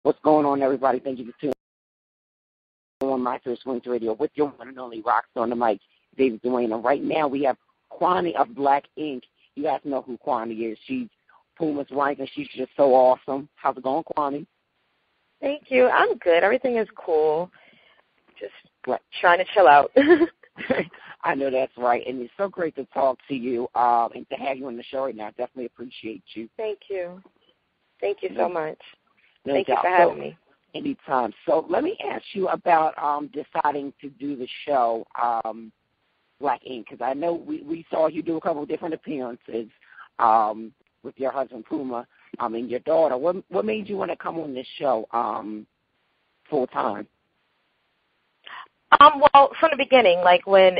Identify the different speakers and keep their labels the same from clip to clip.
Speaker 1: What's going on, everybody? Thank you for tuning in on My First Wings Radio with your one and only rock star on the mic, David Dwayne. And right now we have Quani of Black Ink. You guys know who Quani is. She's Puma's wife, and she's just so awesome. How's it going, Quani?
Speaker 2: Thank you. I'm good. Everything is cool. Just trying to chill out.
Speaker 1: I know that's right, and it's so great to talk to you and to have you on the show right now. I definitely appreciate you.
Speaker 2: Thank you. Thank you so much.
Speaker 1: No
Speaker 2: Thank
Speaker 1: doubt.
Speaker 2: you for having me.
Speaker 1: Anytime. So let me ask you about deciding to do the show, Black Ink, because I know we saw you do a couple of different appearances with your husband Puma and your daughter. What made you want to come on this show full time?
Speaker 2: Well, from the beginning, like when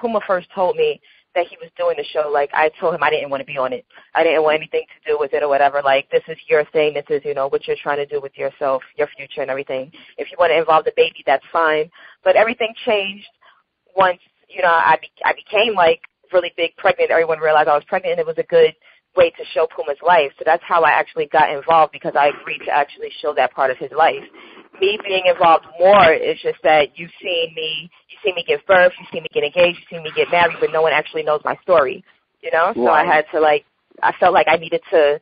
Speaker 2: Puma first told me that he was doing the show, like I told him I didn't want to be on it. I didn't want anything to do with it or whatever. Like, this is your thing. This is, what you're trying to do with yourself, your future and everything. If you want to involve the baby, that's fine. But everything changed once, I became like really big pregnant. Everyone realized I was pregnant, and it was a good way to show Puma's life. So that's how I actually got involved, because I agreed to actually show that part of his life. Me being involved more is just that you see me give birth, you see me get engaged, you see me get married, but no one actually knows my story,
Speaker 1: Right.
Speaker 2: So I had to, I felt like I needed to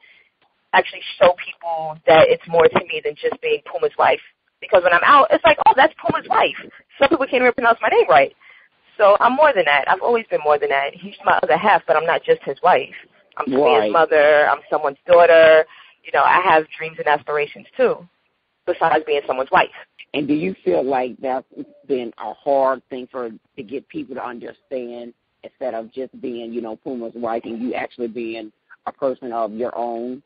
Speaker 2: actually show people that it's more to me than just being Puma's wife. Because when I'm out, it's like, oh, that's Puma's wife. Some people can't even pronounce my name right. So I'm more than that. I've always been more than that. He's my other half, but I'm not just his wife. I'm someone's mother. I'm someone's daughter. I have dreams and aspirations too, besides being someone's wife.
Speaker 1: And do you feel like that's been a hard thing to get people to understand, instead of just being, Puma's wife, and you actually being a person of your own?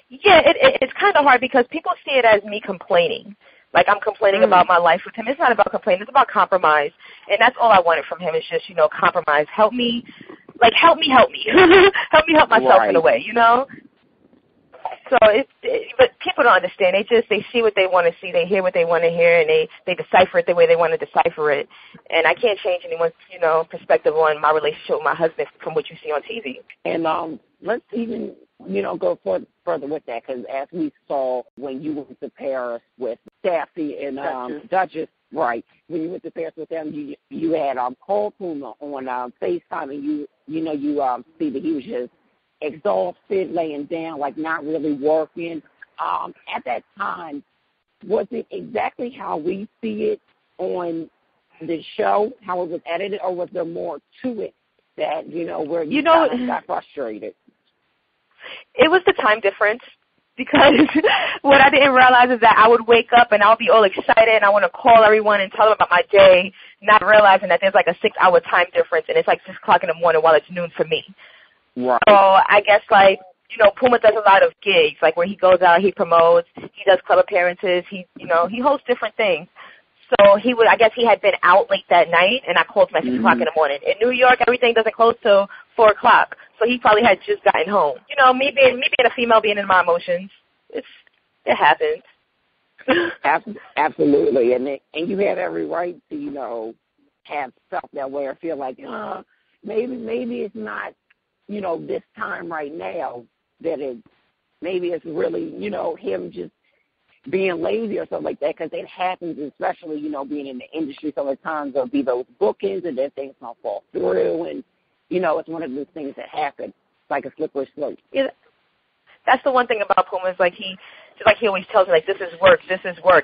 Speaker 2: Yeah, it's kind of hard, because people see it as me complaining. Like, I'm complaining about my life with him. It's not about complaining. It's about compromise. And that's all I wanted from him, is just, compromise. Help me. Help me. help me help myself in a way, So but people don't understand. They see what they want to see, they hear what they want to hear, and they decipher it the way they want to decipher it. And I can't change anyone's, perspective on my relationship with my husband from what you see on TV.
Speaker 1: And let's even, go further with that, because as we saw when you went to Paris with Staffy and Duchess, right? When you went to Paris with them, you had called Puma on FaceTime, and you see that he was just exhausted, laying down, like not really working. At that time, was it exactly how we see it on the show, how it was edited, or was there more to it that, where you got frustrated?
Speaker 2: It was the time difference, because what I didn't realize is that I would wake up and I would be all excited and I want to call everyone and tell them about my day, not realizing that there's like a 6-hour time difference, and it's like 6 o'clock in the morning while it's noon for me.
Speaker 1: Right.
Speaker 2: So I guess, Puma does a lot of gigs, like where he goes out, he promotes, he does club appearances, he hosts different things. So I guess he had been out late that night, and I called him at 6 o'clock in the morning. In New York, everything doesn't close till 4 o'clock, so he probably had just gotten home. Me being a female, being in my emotions, it happens.
Speaker 1: Absolutely, and you have every right to, have felt that way or feel like, maybe it's not, this time right now, that maybe it's really, him just being lazy or something like that, because it happens, especially, being in the industry. So at times there'll be those bookings, and then things don't fall through, and, it's one of those things that happen. It's like a slippery slope.
Speaker 2: Yeah, that's the one thing about Puma, is he always tells me, this is work,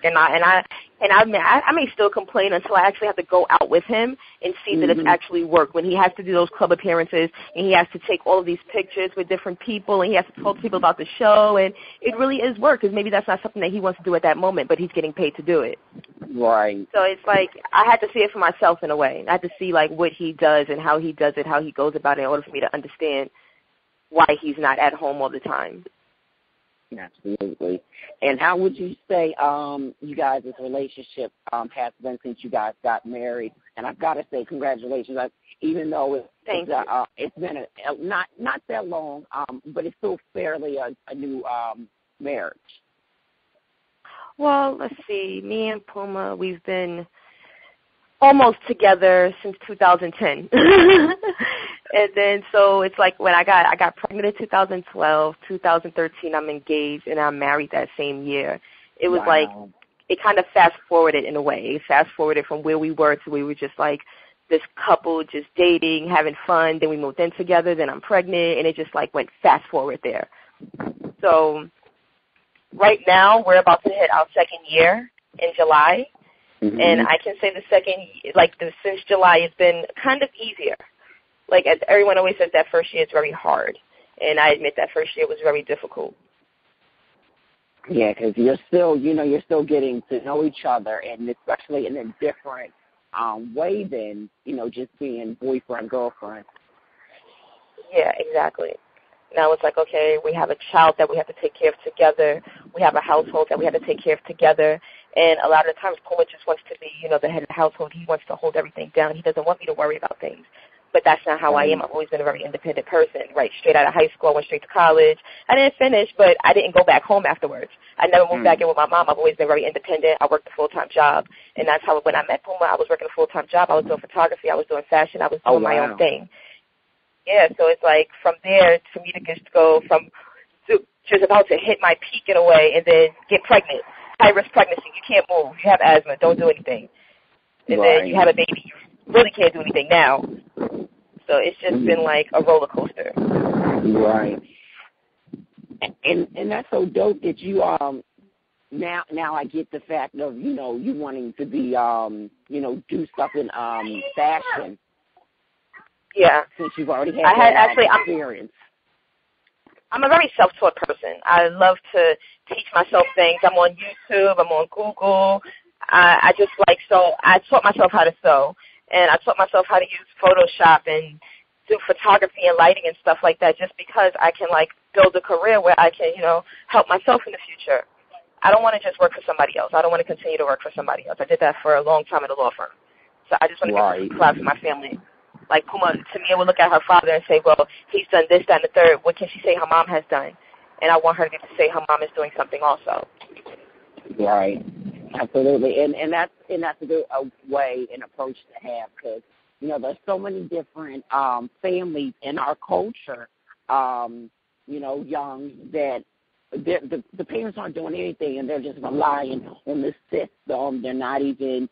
Speaker 2: and I may still complain until I actually have to go out with him and see that it's actually work. When he has to do those club appearances, and he has to take all of these pictures with different people, and he has to talk to people about the show, and it really is work, because maybe that's not something that he wants to do at that moment, but he's getting paid to do it.
Speaker 1: Right.
Speaker 2: So it's like I had to see it for myself in a way. I had to see what he does and how he does it, how he goes about it, in order for me to understand why he's not at home all the time.
Speaker 1: Absolutely. And how would you say you guys' relationship has been since you guys got married? And I've got to say congratulations. Even though it's been not that long, but it's still fairly a new marriage.
Speaker 2: Well, let's see. Me and Puma, we've been almost together since 2010. And then so it's like when I got pregnant in 2012, 2013 I'm engaged, and I'm married that same year. It was like it kind of fast-forwarded in a way. It fast-forwarded from where we were to where we were just like this couple just dating, having fun. Then we moved in together. Then I'm pregnant, and it just like went fast-forward there. So right now we're about to hit our second year in July. Mm-hmm. And I can say since July it's been kind of easier. Like everyone always says that first year is very hard. And I admit that first year was very difficult.
Speaker 1: Yeah, because you're still getting to know each other, and especially in a different way than, just being boyfriend, girlfriend.
Speaker 2: Yeah, exactly. Now it's like, okay, we have a child that we have to take care of together. We have a household that we have to take care of together. And a lot of the times, Puma just wants to be, the head of the household. He wants to hold everything down. He doesn't want me to worry about things. But that's not how I am. I've always been a very independent person, right? Straight out of high school, I went straight to college. I didn't finish, but I didn't go back home afterwards. I never moved back in with my mom. I've always been very independent. I worked a full-time job. And that's how when I met Puma, I was working a full-time job. I was doing photography. I was doing fashion. I was doing my own thing. Yeah, so it's like from there for me to just go from just about to hit my peak in a way and then get pregnant. High-risk pregnancy. You can't move. You have asthma. Don't do anything. And then you have a baby. You really can't do anything now. So it's just been like a roller coaster.
Speaker 1: Right. And that's so dope that you now I get the fact of you wanting to be do stuff in fashion.
Speaker 2: Yeah.
Speaker 1: Since you've already had experience.
Speaker 2: I'm a very self-taught person. I love to teach myself things. I'm on YouTube. I'm on Google. I taught myself how to sew. And I taught myself how to use Photoshop and do photography and lighting and stuff like that just because I can, build a career where I can, help myself in the future. I don't want to just work for somebody else. I don't want to continue to work for somebody else. I did that for a long time at a law firm. So I just want to be proud of my family. Like Puma, Tamia would look at her father and say, well, he's done this, that, and the third. What can she say her mom has done? And I want her to get to say her mom is doing something also.
Speaker 1: Right. Absolutely. And that's a good way and approach to have because, there's so many different families in our culture, young that the parents aren't doing anything and they're just relying on the system. They're not even,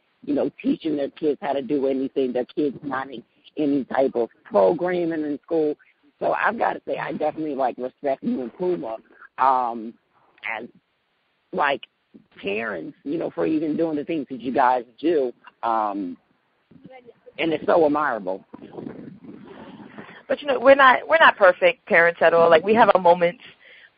Speaker 1: teaching their kids how to do anything. Their kids not in any type of programming in school. So I've got to say I definitely, respect you and Puma as, parents, for even doing the things that you guys do. And it's so admirable.
Speaker 2: But we're not perfect parents at all. We have our moments,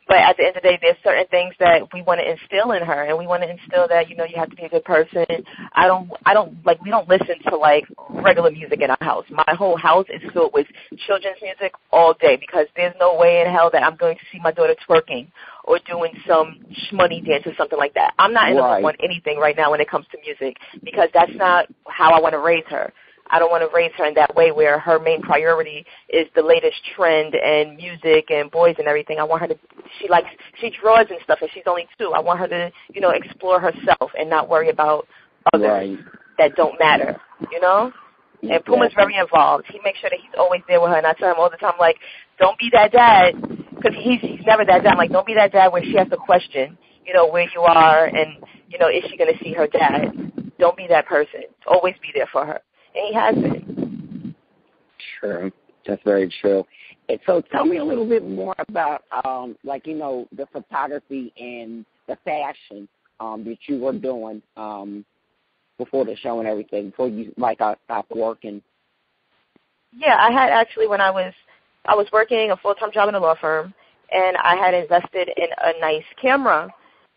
Speaker 2: but at the end of the day, there's certain things that we want to instill in her, and we want to instill that you have to be a good person. We don't listen to regular music in our house. My whole house is filled with children's music all day because there's no way in hell that I'm going to see my daughter twerking or doing some shmoney dance or something like that. I'm not in the mood on anything right now when it comes to music because that's not how I want to raise her. I don't want to raise her in that way where her main priority is the latest trend and music and boys and everything. I want her to, she draws and stuff and she's only 2. I want her to, explore herself and not worry about others that don't matter, And Puma's very involved. He makes sure that he's always there with her. And I tell him all the time, don't be that dad, because he's never that dad. Don't be that dad where she has to question, where you are and, is she going to see her dad? Don't be that person. Always be there for her. And he has been.
Speaker 1: True. That's very true. And so tell me a little bit more about, the photography and the fashion that you were doing before the show and everything, before you, stopped working.
Speaker 2: Yeah, I had actually, when I was working a full-time job in a law firm, and I had invested in a nice camera.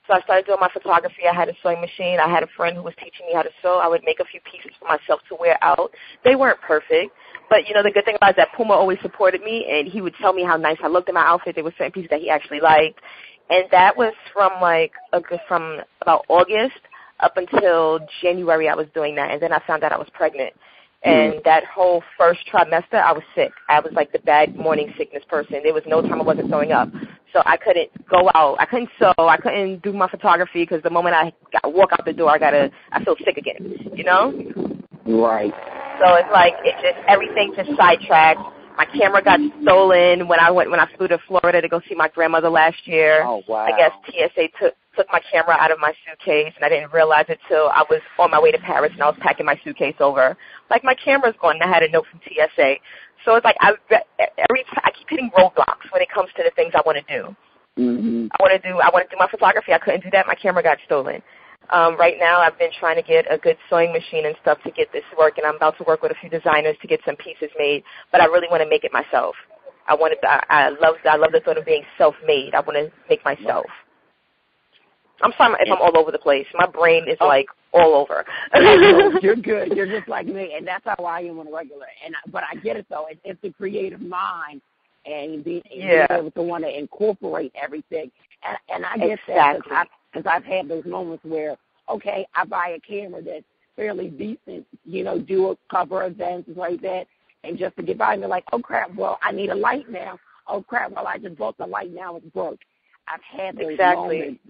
Speaker 2: So I started doing my photography. I had a sewing machine. I had a friend who was teaching me how to sew. I would make a few pieces for myself to wear out. They weren't perfect. But, the good thing about it is that Puma always supported me, and he would tell me how nice I looked in my outfit. There were certain pieces that he actually liked. And that was from, from about August up until January I was doing that. And then I found out I was pregnant. And that whole first trimester, I was sick. I was the bad morning sickness person. There was no time I wasn't sewing up. So I couldn't go out. I couldn't sew. I couldn't do my photography because the moment I walk out the door, I feel sick again,
Speaker 1: Right.
Speaker 2: So it's everything just sidetracked. My camera got stolen when I flew to Florida to go see my grandmother last year.
Speaker 1: Oh, wow.
Speaker 2: I guess TSA took my camera out of my suitcase, and I didn't realize it till I was on my way to Paris, and I was packing my suitcase over. Like, my camera's gone, and I had a note from TSA. So it's like I keep hitting roadblocks when it comes to the things I want to do.
Speaker 1: Mm-hmm.
Speaker 2: I want to do my photography. I couldn't do that. My camera got stolen. Right now, I've been trying to get a good sewing machine and stuff to get this working. I'm about to work with a few designers to get some pieces made, but I really want to make it myself. I love the thought of being self-made. I want to make myself. I'm sorry if I'm all over the place. My brain is like all over.
Speaker 1: You're good. You're just like me, and that's how I am on a regular. But I get it though. It's the creative mind and being able to want to incorporate everything. And I get that because I've had those moments where, okay, I buy a camera that's fairly decent, do a cover events like that, and just to get by, and they're like, oh crap, well I need a light now. Oh crap, well I just bought the light, now it's broke. I've had those moments.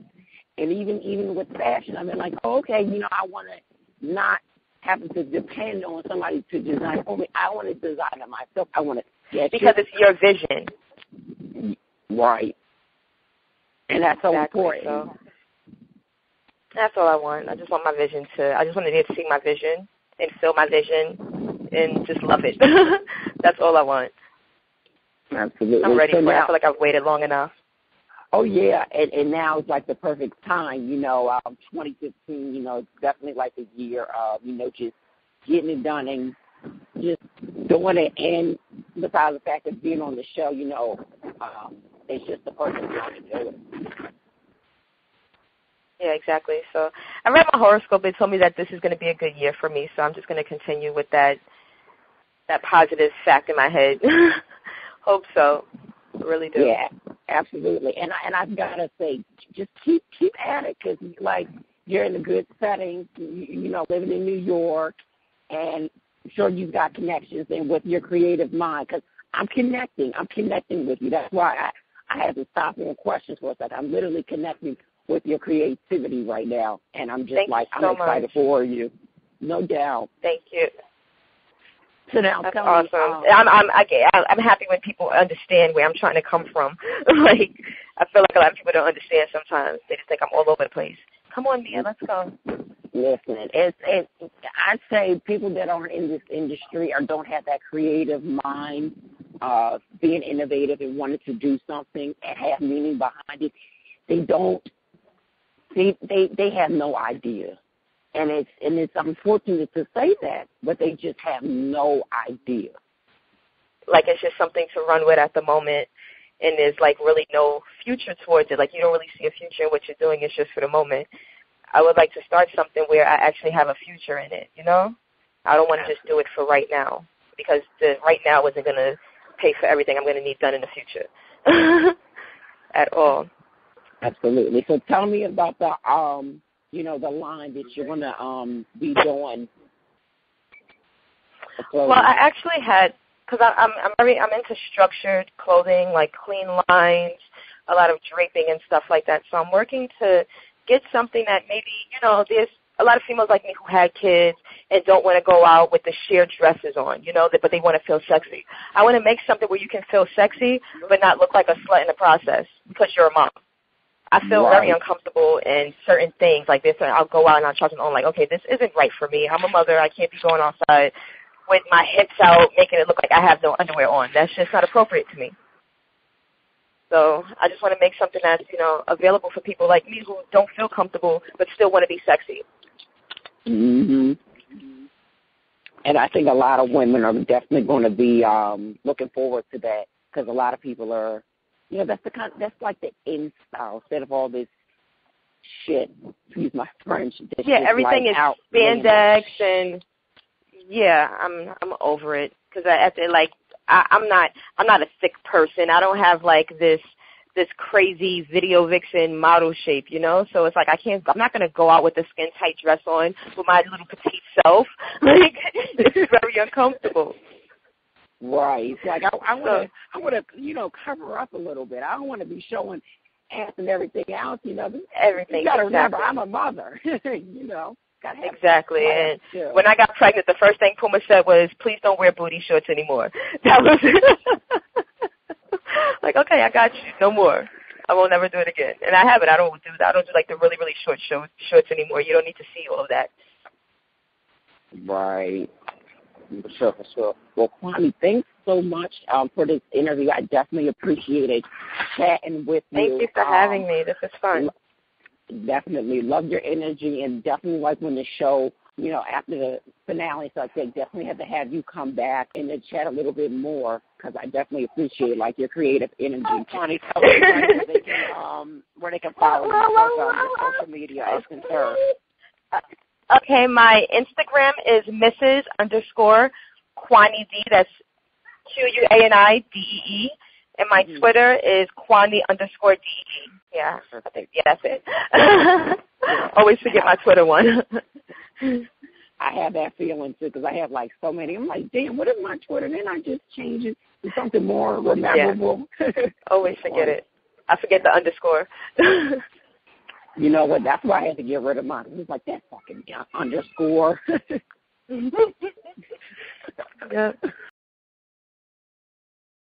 Speaker 1: And even with fashion, I've been like, oh, okay, I want to not have to depend on somebody to design for me. I want to design it myself. I want to sketch
Speaker 2: because it's your vision.
Speaker 1: Right. And that's so important.
Speaker 2: So. That's all I want. I just want my vision I just want to be able to see my vision and feel my vision and just love it. That's all I want.
Speaker 1: Absolutely.
Speaker 2: I'm ready for it. I feel like I've waited long enough.
Speaker 1: Oh, yeah, and now it's like the perfect time, 2015, it's definitely like a year of, just getting it done and just doing it. And besides the fact of being on the show, it's just the perfect time to do it.
Speaker 2: Yeah, exactly. So I read my horoscope. It told me that this is going to be a good year for me, so I'm just going to continue with that positive fact in my head. Hope so. I really do.
Speaker 1: Yeah, absolutely. And I've got to say, just keep at it because, like, you're in a good setting, living in New York, and I'm sure you've got connections and with your creative mind because I'm connecting with you. That's why I had to stop on questions for a second. I'm literally connecting with your creativity right now, and I'm just I'm excited for you. No doubt.
Speaker 2: Thank you.
Speaker 1: So now,
Speaker 2: that's awesome. I'm happy when people understand where I'm trying to come from. Like, I feel like a lot of people don't understand sometimes. They just think I'm all over the place. Come on, Mia, let's go.
Speaker 1: Listen, I'd say people that aren't in this industry or don't have that creative mind, being innovative and wanting to do something and have meaning behind it, they have no idea. And it's unfortunate to say that, but they just have no idea.
Speaker 2: Like it's just something to run with at the moment, and there's like really no future towards it. Like you don't really see a future in what you're doing. It's just for the moment. I would like to start something where I actually have a future in it, I don't want to just do it for right now because the right now isn't going to pay for everything I'm going to need done in the future at all.
Speaker 1: Absolutely. So tell me about the the line that you're going to be doing.
Speaker 2: Well, I actually had, because I'm into structured clothing, like clean lines, a lot of draping and stuff like that. So I'm working to get something that maybe, there's a lot of females like me who had kids and don't want to go out with the sheer dresses on, but they want to feel sexy. I want to make something where you can feel sexy but not look like a slut in the process because you're a mom. I feel very uncomfortable in certain things like this. I'll go out and I'll charge them on like, okay, this isn't right for me. I'm a mother. I can't be going outside with my hips out, making it look like I have no underwear on. That's just not appropriate to me. So I just want to make something that's, available for people like me who don't feel comfortable but still want to be sexy.
Speaker 1: Mhm. And I think a lot of women are definitely going to be looking forward to that because a lot of people are. That's like the in style instead of all this shit. Excuse my French.
Speaker 2: Everything is spandex and I'm over it because I'm not a thick person. I don't have like this crazy video vixen model shape, So it's like I'm not gonna go out with a skin tight dress on with my little petite self. Like it's very uncomfortable.
Speaker 1: Right. It's like I want to, cover up a little bit. I don't want to be showing ass and everything else,
Speaker 2: Everything.
Speaker 1: You got to remember, I'm a mother,
Speaker 2: Exactly. And when I got pregnant, the first thing Puma said was, please don't wear booty shorts anymore. That was like, okay, I got you. No more. I will never do it again. And I haven't. I don't do like the really, really short shorts anymore. You don't need to see all of that.
Speaker 1: Right. For sure. Well, Quani, thanks so much for this interview. I definitely appreciated chatting with you.
Speaker 2: Thank you for having me. This is fun.
Speaker 1: Definitely love your energy, and definitely like when the show, after the finale, so I think definitely have to have you come back and then chat a little bit more, because I definitely appreciate like your creative energy. Quani, tell everybody where they can follow you on social media is concerned.
Speaker 2: Okay, my Instagram is Mrs._Quani D. That's QUANIDEE. And my Twitter is Quani_DE. Yeah, that's it. Always forget my Twitter one.
Speaker 1: I have that feeling, too, because I have, like, so many. I'm like, damn, what is my Twitter? And then I just change it to something more memorable.
Speaker 2: Yeah. Always forget it. I forget the underscore.
Speaker 1: You know what? That's why I had to get rid of mine. It was like, that fucking underscore.
Speaker 2: Yeah.